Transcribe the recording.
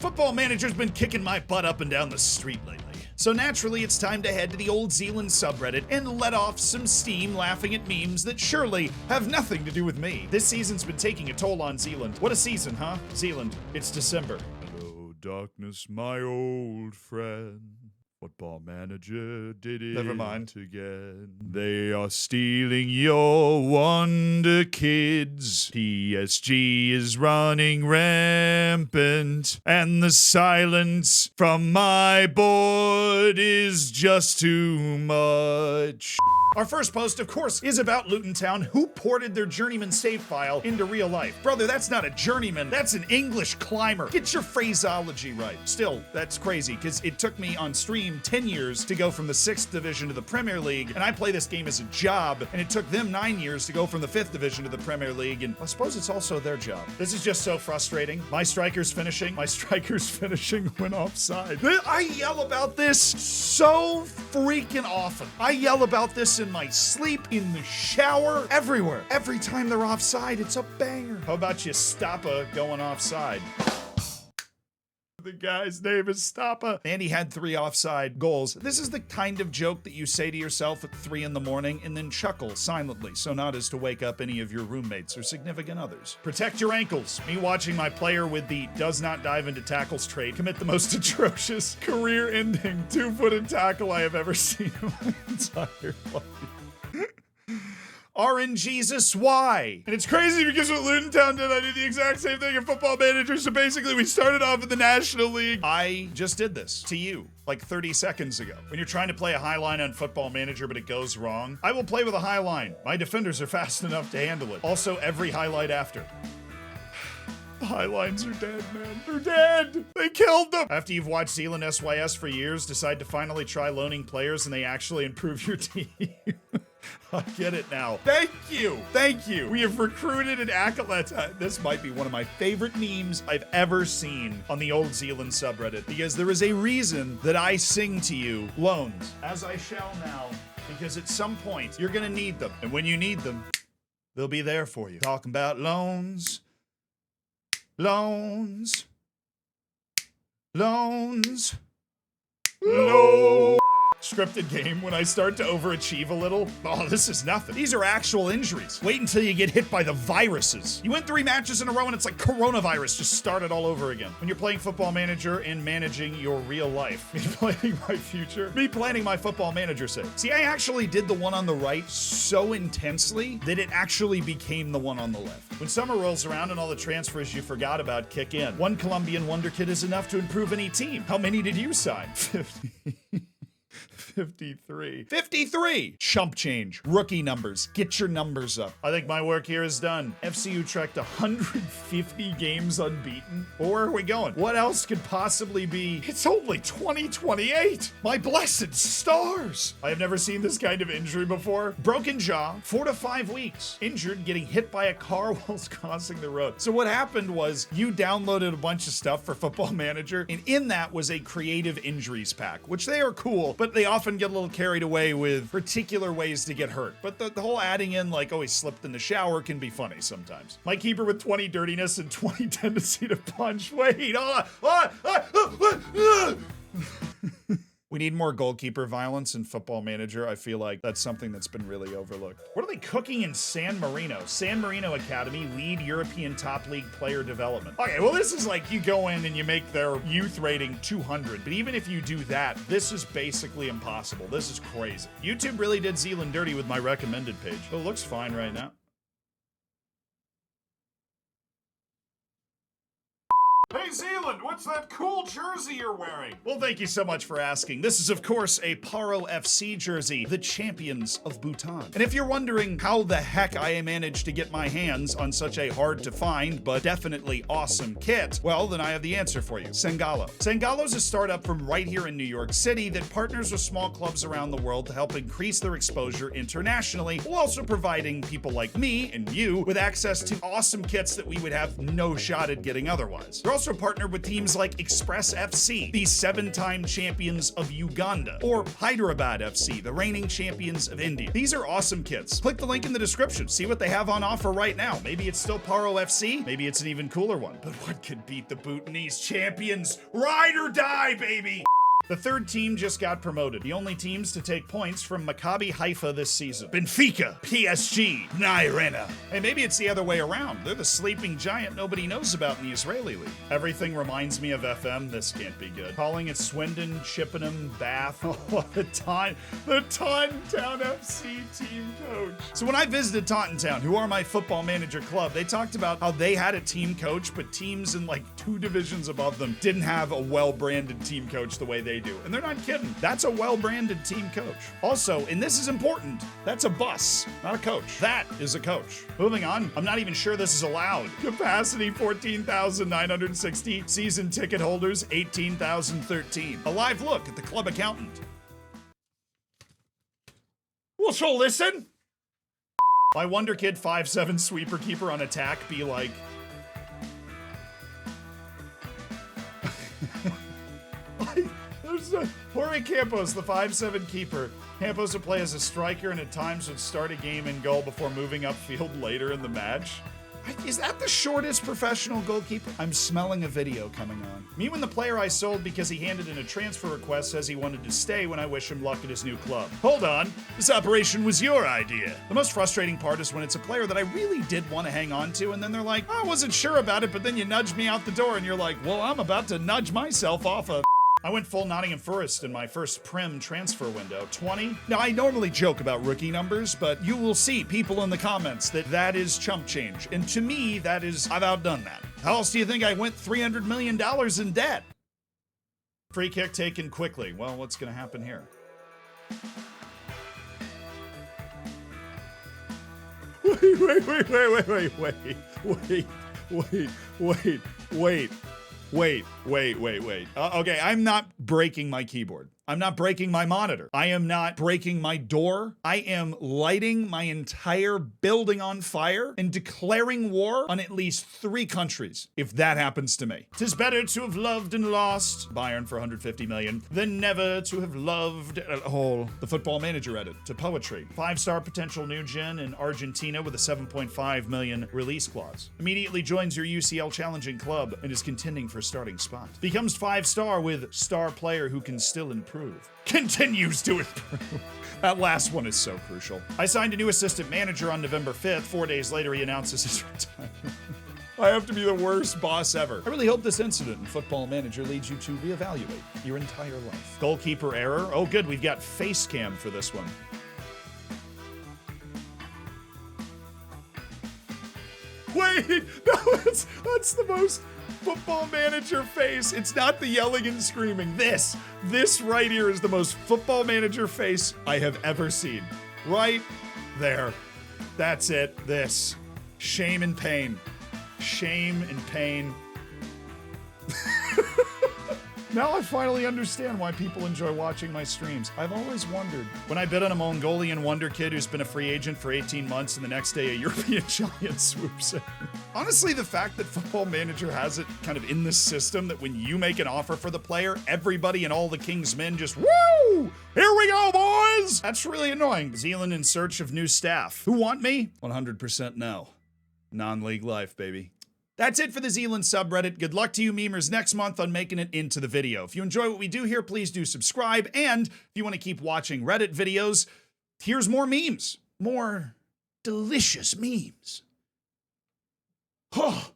Football Manager's been kicking my butt up and down the street lately. So naturally, it's time to head to the Old Zealand subreddit and let off some steam laughing at memes that surely have nothing to do with me. This season's been taking a toll on Zealand. What a season, huh? Zealand, it's December. Hello, darkness, my old friend. Football Manager did it. Never mind. Again. They are stealing your wonder kids. PSG is running rampant. And the silence from my board is just too much. Our first post, of course, is about Luton Town, who ported their journeyman save file into real life. Brother, that's not a journeyman, that's an English climber. Get your phraseology right. Still, that's crazy, because it took me on stream 10 years to go from the 6th division to the Premier League, and I play this game as a job, and it took them 9 years to go from the 5th division to the Premier League, and I suppose it's also their job. This is just so frustrating. My striker's finishing when offside. I yell about this so freaking often. I yell about this in my sleep, in the shower, everywhere. Every time they're offside, it's a banger. How about you Stoppa going offside? The guy's name is Stoppa. And he had 3 offside goals. This is the kind of joke that you say to yourself at 3 in the morning and then chuckle silently, so not as to wake up any of your roommates or significant others. Protect your ankles. Me watching my player with the does not dive into tackles trait commit the most atrocious, career-ending, 2-footed tackle I have ever seen in my entire life. RNGesus, why? And it's crazy because what Luton Town did, I did the exact same thing in Football Manager. So basically, we started off in the National League. I just did this to you like 30 seconds ago. When you're trying to play a high line on Football Manager, but it goes wrong, I will play with a high line. My defenders are fast enough to handle it. Also, every highlight after. The high lines are dead, man. They're dead. They killed them. After you've watched Zealand SYS for years, decide to finally try loaning players and they actually improve your team. I get it now. Thank you. Thank you. We have recruited an acolyte. This might be one of my favorite memes I've ever seen on the Old Zealand subreddit because there is a reason that I sing to you loans, as I shall now, because at some point you're going to need them. And when you need them, they'll be there for you. Talking about loans. Loans. Loans. Loans. Scripted game, when I start to overachieve a little, oh, this is nothing. These are actual injuries. Wait until you get hit by the viruses. You win 3 matches in a row and it's like coronavirus. Just start it all over again. When you're playing Football Manager and managing your real life. Me planning my future. Me planning my Football Manager save. See, I actually did the one on the right so intensely that it actually became the one on the left. When summer rolls around and all the transfers you forgot about kick in, 1 Colombian wonder kid is enough to improve any team. How many did you sign? 50. 53. 53! Chump change. Rookie numbers. Get your numbers up. I think my work here is done. FCU tracked 150 games unbeaten. Well, where are we going? What else could possibly be? It's only 2028! My blessed stars! I have never seen this kind of injury before. Broken jaw, 4 to 5 weeks. Injured, getting hit by a car whilst crossing the road. So what happened was, you downloaded a bunch of stuff for Football Manager, and in that was a creative injuries pack, which they are cool, but they often get a little carried away with particular ways to get hurt. But the whole adding in, like, oh, he slipped in the shower can be funny sometimes. My keeper with 20 dirtiness and 20 tendency to punch. Wait, We need more goalkeeper violence in Football Manager. I feel like that's something that's been really overlooked. What are they cooking in San Marino? San Marino Academy, lead European top league player development. Okay, well, this is like you go in and you make their youth rating 200. But even if you do that, this is basically impossible. This is crazy. YouTube really did Zealand dirty with my recommended page. But it looks fine right now. Hey Zealand, what's that cool jersey you're wearing? Well, thank you so much for asking. This is, of course, a Paro FC jersey, the champions of Bhutan. And if you're wondering how the heck I managed to get my hands on such a hard-to-find but definitely awesome kit, well, then I have the answer for you. Sangalo. Sangalo's a startup from right here in New York City that partners with small clubs around the world to help increase their exposure internationally, while also providing people like me and you with access to awesome kits that we would have no shot at getting otherwise. They're also partnered with teams like Express FC, the 7-time champions of Uganda, or Hyderabad FC, the reigning champions of India. These are awesome kits. Click the link in the description, see what they have on offer right now. Maybe it's still Paro FC, maybe it's an even cooler one. But what could beat the Bhutanese champions? Ride or die, baby! The third team just got promoted. The only teams to take points from Maccabi Haifa this season. Benfica, PSG, Nairena. Hey, maybe it's the other way around. They're the sleeping giant nobody knows about in the Israeli league. Everything reminds me of FM. This can't be good. Calling it Swindon, Chippenham, Bath. Oh, the Taunton Town FC team coach. So when I visited Taunton Town, who are my football manager club, they talked about how they had a team coach, but teams in like 2 divisions above them didn't have a well-branded team coach the way they do. And they're not kidding. That's a well-branded team coach. Also, and this is important, that's a bus, not a coach. That is a coach. Moving on, I'm not even sure this is allowed. Capacity 14,960. Season ticket holders 18,013. A live look at the club accountant. Well, so listen. My Wonder Kid 5'7" sweeper keeper on attack be like... Jorge Campos, the 5'7" keeper. Campos would play as a striker and at times would start a game in goal before moving upfield later in the match. Is that the shortest professional goalkeeper? I'm smelling a video coming on. Me when the player I sold because he handed in a transfer request says he wanted to stay when I wish him luck at his new club. Hold on, this operation was your idea. The most frustrating part is when it's a player that I really did want to hang on to and then they're like, I wasn't sure about it, but then you nudged me out the door and you're like, well, I'm about to nudge myself off of... I went full Nottingham Forest in my first Prim transfer window. 20? Now, I normally joke about rookie numbers, but you will see people in the comments that is chump change. And to me, that is, I've outdone that. How else do you think I went $300 million in debt? Free kick taken quickly. Well, what's going to happen here? Wait. Okay, I'm not breaking my keyboard. I'm not breaking my monitor. I am not breaking my door. I am lighting my entire building on fire and declaring war on at least 3 countries, if that happens to me. 'Tis better to have loved and lost, Bayern for 150 million, than never to have loved at all. The Football Manager edit to poetry. 5-star potential new gen in Argentina with a 7.5 million release clause. Immediately joins your UCL challenging club and is contending for starting spot. Becomes 5-star with star player who can still improve. Continues to improve. That last one is so crucial. I signed a new assistant manager on November 5th. 4 days later, he announces his retirement. I have to be the worst boss ever. I really hope this incident in Football Manager leads you to reevaluate your entire life. Goalkeeper error. Oh, good. We've got face cam for this one. Wait, no, that's the most Football Manager face. It's not the yelling and screaming. This right here is the most Football Manager face I have ever seen. Right there. That's it. This. Shame and pain. Shame and pain. Now I finally understand why people enjoy watching my streams. I've always wondered. When I bid on a Mongolian wonder kid who's been a free agent for 18 months and the next day a European giant swoops in. Honestly, the fact that Football Manager has it kind of in the system that when you make an offer for the player, everybody and all the King's men just, woo! Here we go, boys! That's really annoying. Zealand in search of new staff. Who want me? 100% no. Non-league life, baby. That's it for the Zealand subreddit. Good luck to you memers next month on making it into the video. If you enjoy what we do here, please do subscribe. And if you want to keep watching Reddit videos, here's more memes. More delicious memes. Oh.